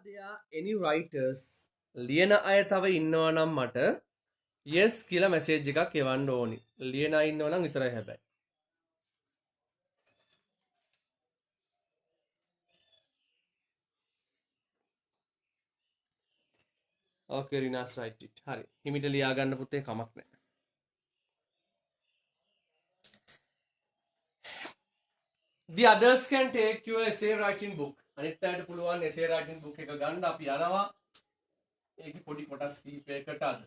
there any writers ලියන අය තව ඉන්නවා නම් මට yes කියලා මැසේජ් එකක් එවන්න ඕනි. ලියන අය ඉන්නවා නම් විතරයි හැබැයි. Okay, Rinas write it. හරි. හිමිට ලියා ගන්න පුතේ කමක් නැහැ. The others can take your essay writing book. අනිත් අයට පුළුවන් essay writing book එක ගන්න අපි යනවා. ඒකේ පොඩි කොටස් කීපයකට අද.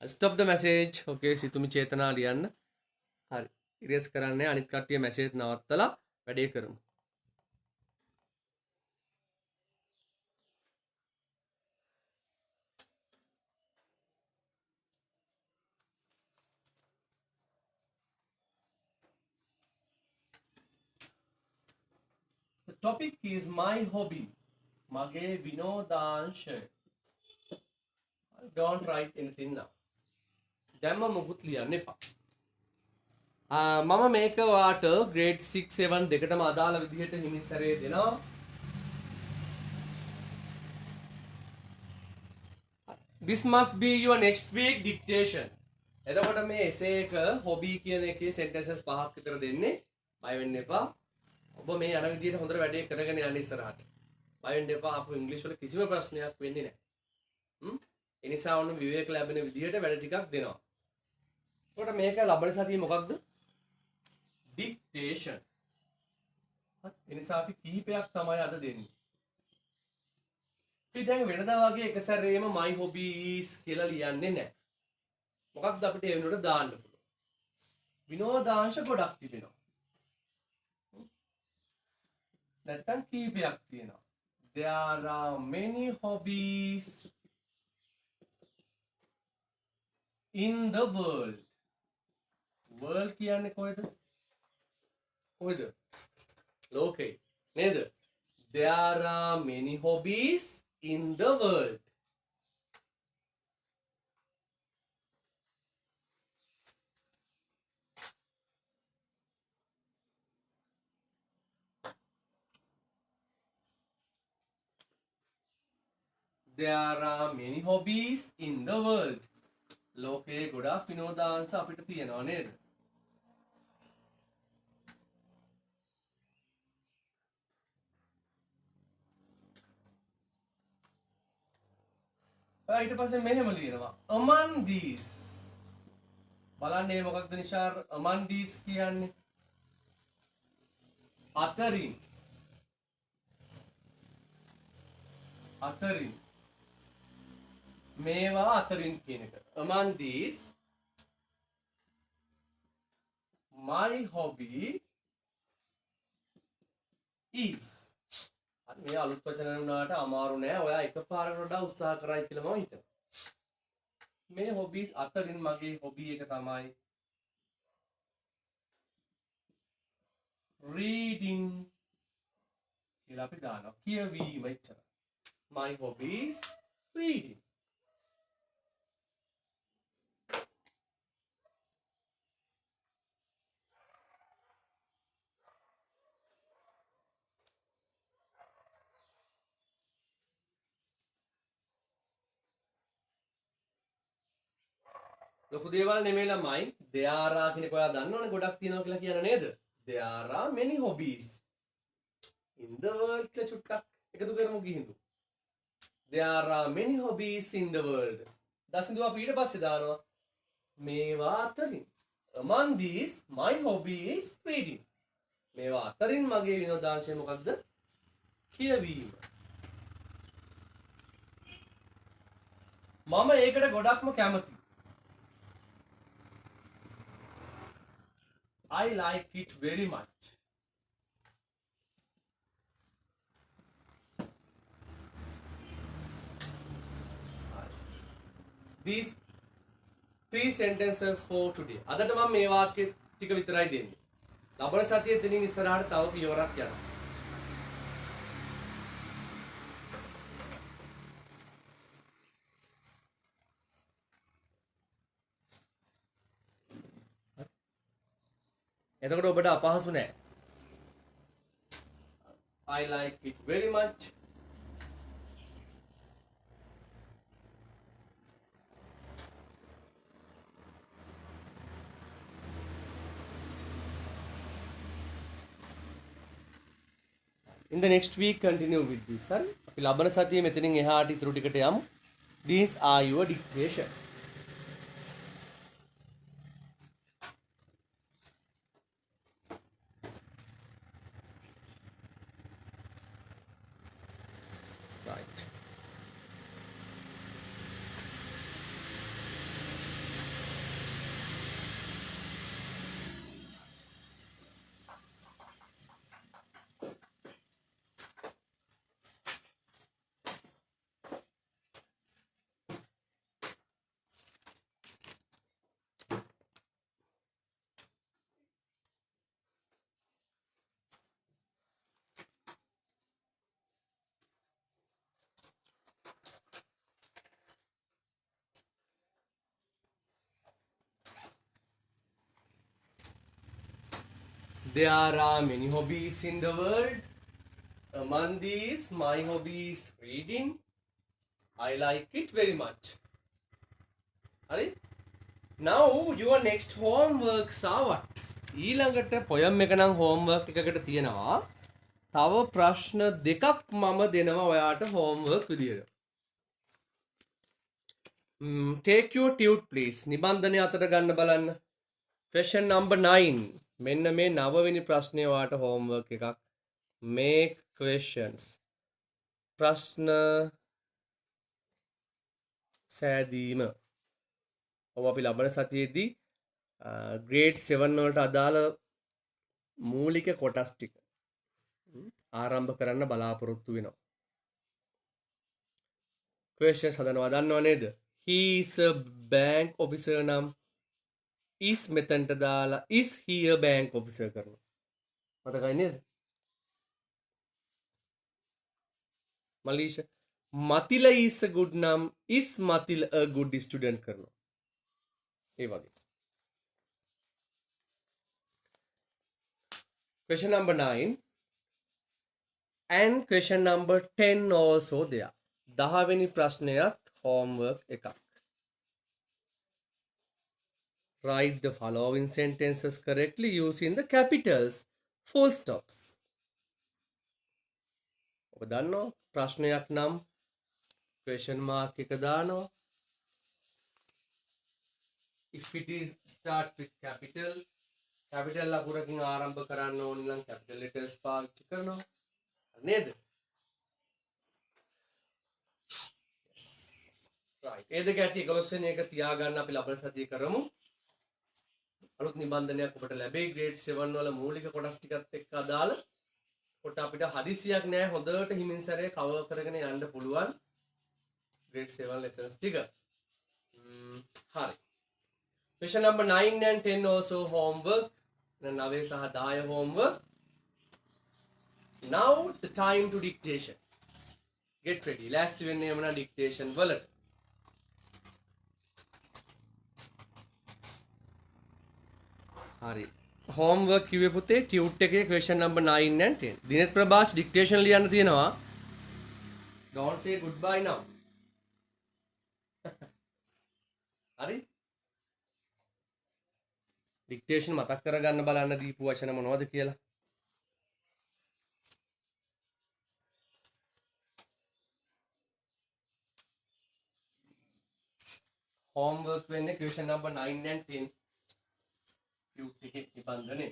Stop the message. Okay, සිතුමි චේතනා ලියන්න. හරි. ඉරේස් කරන්නේ අනිත් කට්ටිය මැසේජ් නවත්තලා වැඩේ කරමු. The topic is my hobby. මගේ විනෝදාංශය. Don't write anything now. දැම්ම මොකුත් ලියන්න එපා. මම මේක ඔයාට grade 6 7 දෙකටම අදාළ විදිහට හිමින් සැරේ දෙනවා. This must be your next week dictation. එතකොට මේ essay එක hobby කියන එකේ sentences පහක් විතර දෙන්නේ. බය වෙන්න එපා. ඔබ මේ යන විදිහට හොඳට වැඩේ කරගෙන යන්න ඉස්සරහට. බය වෙන්න එපා. අපු ඉංග්‍රීසි වල කිසිම ප්‍රශ්නයක් වෙන්නේ නැහැ. ඒ නිසා ඔන්න විවේක ලැබෙන විදිහට වැඩ ටිකක් දෙනවා. එතකොට මේක ලබන සතියේ මොකක්ද? Dictation. ඒ නිසා අපි කීපයක් තමයි අද දෙන්නේ. අපි දැන් වෙනදා වගේ එක සැරේම my hobbies කියලා ලියන්නේ නැහැ. මොකක්ද අපිට ඒ වෙනුවට දාන්න පුළුවන්? විනෝදාංශ ගොඩක් තිබෙනවා. නැත්තම් කීපයක් තියෙනවා. There are many hobbies in the world. World කියන්නේ කොහෙද? කොහෙද? ලෝකේ. නේද? There are many hobbies in the world. There are many hobbies in the world. ලෝකේ ගොඩාක් විනෝදාංශ අපිට තියෙනවා නේද? ඊට පස්සේ මෙහෙම ලියනවා. Among these. බලන්න මේ මොකක්ද නිශාර්? Among these කියන්නේ අතරින්. අතරින්. මේවා අතරින් කියන එක. Among these my hobby is. මේ අලුත් වචන වුණාට අමාරු නෑ. ඔයා එකපාරකට වඩා උත්සාහ කරයි කියලා මම හිතනවා. මේ hobbies අතරින් මගේ hobby එක තමයි reading කියලා අපි දානවා. කියවීම එච්චරයි. My hobby is reading. ලොකු දේවල් නෙමෙයි ළමයි. There are කියන එක ඔයා දන්නවනේ ගොඩක් තියෙනවා කියලා කියන නේද? There are many hobbies in the world කියලා චුට්ටක් එකතු කරමු ගිහින්දු. There are many hobbies in the world. දසින්දු අපි ඊට පස්සේ දානවා මේවා අතරින්. Among these my hobby is reading. මේවා අතරින් මගේ විනෝදාංශය මොකක්ද? කියවීම. මම ඒකට ගොඩක්ම කැමතියි. I like it very much. These 3 sentences for today. අදට මම මේ වාක්‍ය ටික විතරයි දෙන්නේ. ලබන සතියේ දෙනින් ඉස්සරහට තව පියවරක් යනවා. එතකොට ඔබට අපහසු නෑ. I like it very much. In the next week continue with this. හරි. අපි ලබන සතියේ මෙතනින් එහාට ඉතුරු ටිකට යමු. These are your dictation. Right. There are many hobbies in the world. Among these, my hobby is reading. I like it very much. Alright? Now, your next homeworks are what? ඊළඟට poem එක නම් homework එකකට තියෙනවා. තව ප්‍රශ්න දෙකක් මම දෙනවා ඔයාට homework විදියට. Take your tute please. නිබන්ධනය අතට ගන්න බලන්න. Question number 9. මෙන්න මේ 9 වෙනි ප්‍රශ්නය ඔයාට homework එකක්. Make questions. ප්‍රශ්න සෑදීම. ඔබ අපි ලබන සතියේදී grade 7 වලට අදාළ මූලික කොටස් ටික ආරම්භ කරන්න බලාපොරොත්තු වෙනවා. questions හදනවා දන්නව නේද? He is a bank officer නම් is මෙතනට දාලා is he a bank officer කරනවා. මතකයි නේද? මලීෂා මතිල is a good නම් is මතිල a good student කරනවා. ඒ වගේ. question number 9 and question number 10 also there. 10 වෙනි ප්‍රශ්නයත් homework එකක්. Write the following sentences correctly using the capitals, full stops. ඔබ දන්නවා ප්‍රශ්නයක් නම් question mark එක දානවා. If it is start with capital ලකුරකින් ආරම්භ කරන්න ඕනි නම් capital letters පාවිච්චි කරනවා. නේද? right. ඒ දෙක ඇති 11 වෙනි එක තියාගන්න අපි ලබන සතියේ කරමු. අලුත් නිබන්ධනයක් ඔබට ලැබෙයි grade 7 වල මූලික කොටස් ටිකත් එක්ක අදාළ. කොට අපිට හදිසියක් නෑ හොඳට හිමින් සැරේ cover කරගෙන යන්න පුළුවන් grade 7 lessons ටික. හරි. question number 9 and 10 also homework. 9 සහ 10 homework. Now the time to dictation. Get ready. ලෑස්ති වෙන්න යමු නා dictation වලට. හරි. homework කිව්වේ පුතේ tute එකේ question number 9 and 10. දිනෙත් ප්‍රභාස් dictation ලියන්න තියෙනවා. Don't say goodbye now. හරි. dictation මතක් කරගන්න බලන්න දීපු වචන මොනවද කියලා. homework වෙන්නේ question number 9 and 10. tute එකේ නිබන්ධනේ.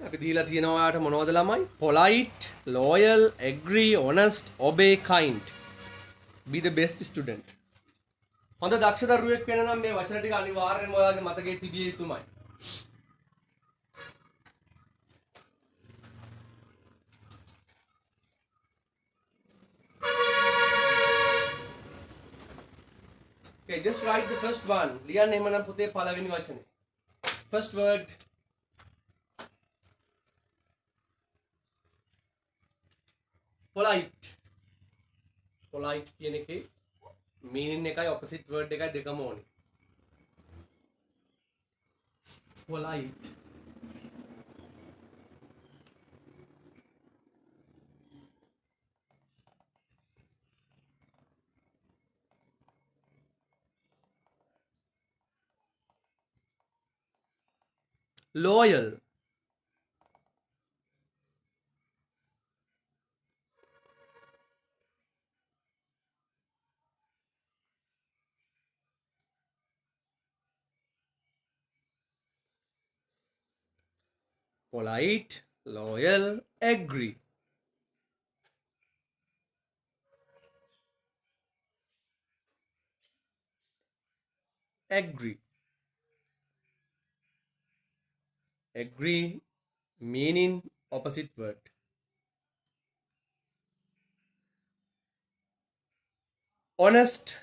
අපි දීලා තියෙනවා ඔයාලට මොනවද ළමයි? polite, loyal, agree, honest, obey, kind. Be the best student. හොඳ දක්ෂ දරුවෙක් වෙන්න නම් මේ වචන ටික අනිවාර්යෙන්ම ඔයාගේ මතකයේ තිබිය යුතුමයි. Okay, just write the first one. ලියන්න එහෙමනම් පුතේ පළවෙනි වචනේ. first word polite. polite කියන එකේ meaning එකයි opposite word එකයි දෙකම ඕනේ. polite loyal polite loyal agree agree agree meaning opposite word honest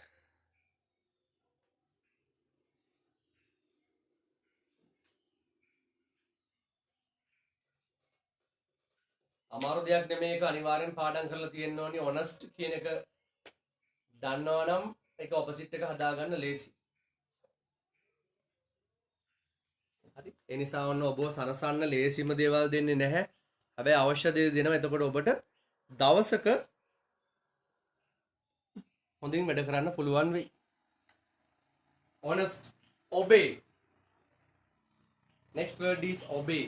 අමාරු දෙයක් නෙමෙයි ඒක අනිවාර්යෙන් පාඩම් කරලා තියෙන්න ඕනි honest කියන එක දන්නවා නම් ඒක opposite එක හදාගන්න ලේසි හරි ඒ නිසා ඔන්න ඔබව සනසන්න ලේසිම දේවල් දෙන්නේ නැහැ හැබැයි අවශ්‍ය දේ දෙනවා එතකොට ඔබට දවසක හොඳින් වැඩ කරන්න පුළුවන් වෙයි honest obey next word is obey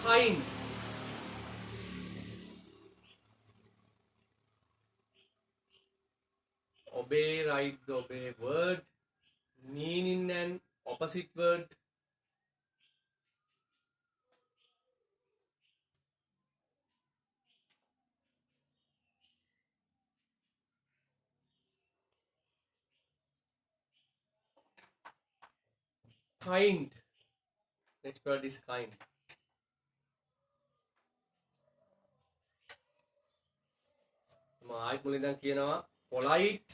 kind obey write the obey word meaning and opposite word kind next word is kind ආයෙත් මුලින් ඉඳන් කියනවා polite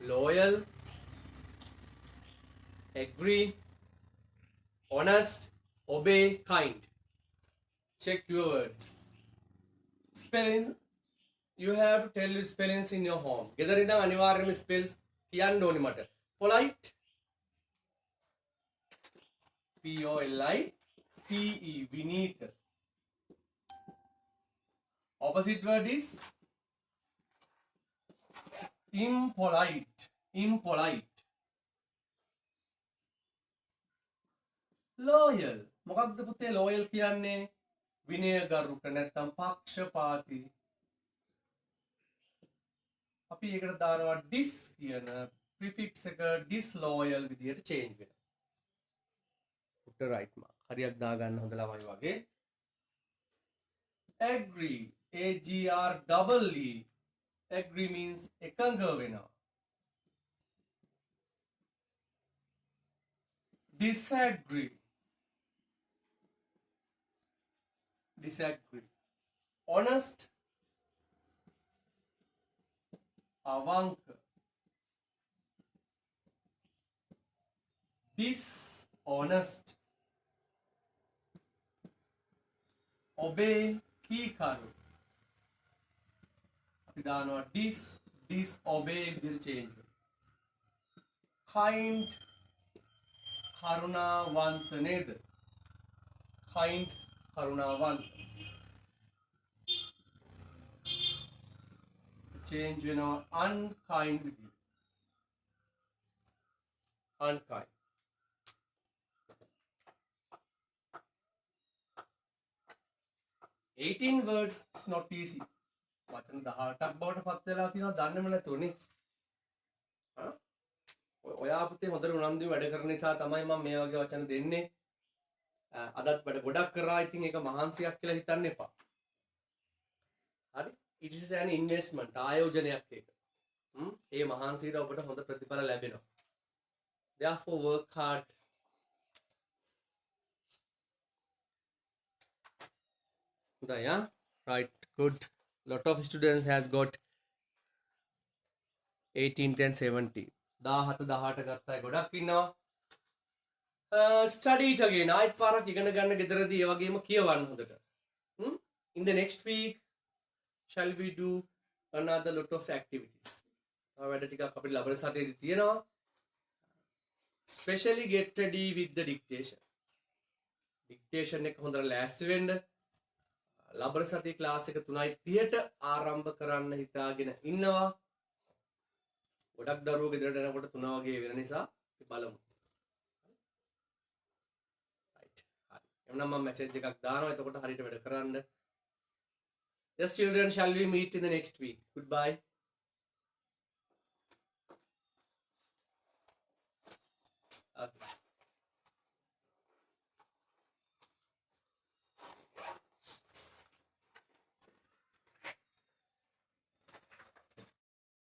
loyal agree honest obey kind check your words spelling you have to tell your spellings in your home ගෙදර ඉඳන් අනිවාර්යයෙන්ම spells කියන්න ඕනි මට polite p o l i t e vineet opposite word is impolite loyal මොකක්ද පුතේ loyal කියන්නේ විනයගරුක නැත්නම් පක්ෂපාතී අපි ඒකට දානවා dis කියන prefix එක disloyal විදියට change වෙනවා put right mark හරියක් දාගන්න හොඳ ළමයි වගේ agree a g r double e agree means එකඟ වෙනවා disagree honest අවංක dishonest obey කීකරු අපි දානවා disobey විදිහට change kind කරුණාවන්ත නේද kind කරුණාවන්ත change වෙනවා unkind විදිහට unkind 18 words is not easy වචන 18ක් බවට පත් වෙලා තියෙනවා දන්නේම නැතුවනේ ඔයා පුතේ හොඳට උනන්දුවෙන් වැඩ කරන නිසා තමයි මම මේ වගේ වචන දෙන්නේ අදත් වැඩ ගොඩක් කරා ඉතින් ඒක මහන්සියක් කියලා හිතන්න එපා හරි it is an investment ආයෝජනයක් ඒක ඒ මහන්සියට ඔබට හොඳ ප්‍රතිඵල ලැබෙනවා therefore work hard yeah, right, good. Lot of students has got 18, 10, 70. 17 18 ගත්ත අය ගොඩක් ඉන්නවා. Study it again. ආයෙත් පාරක් ඉගෙන ගන්න ගෙදරදී ඒ වගේම කියවන්න හොඳට. In the next week shall we do another lot of activities. වැඩ ටිකක් අපිට ලබන සතියේදී තියෙනවා. Especially get ready with the dictation. Dictation එක හොඳට ලෑස්ති වෙන්න. ලබන සතියේ ක්ලාස් එක 3:30ට ආරම්භ කරන්න හිතාගෙන ඉන්නවා. ගොඩක් දරුවෝ ගෙදරට එනකොට 3 වගේ වෙන නිසා බලමු. right. හරි. එමුනම් මම මැසේජ් එකක් දානවා. එතකොට හරියට වැඩ කරන්න. Yes children, shall we meet in the next week? Goodbye.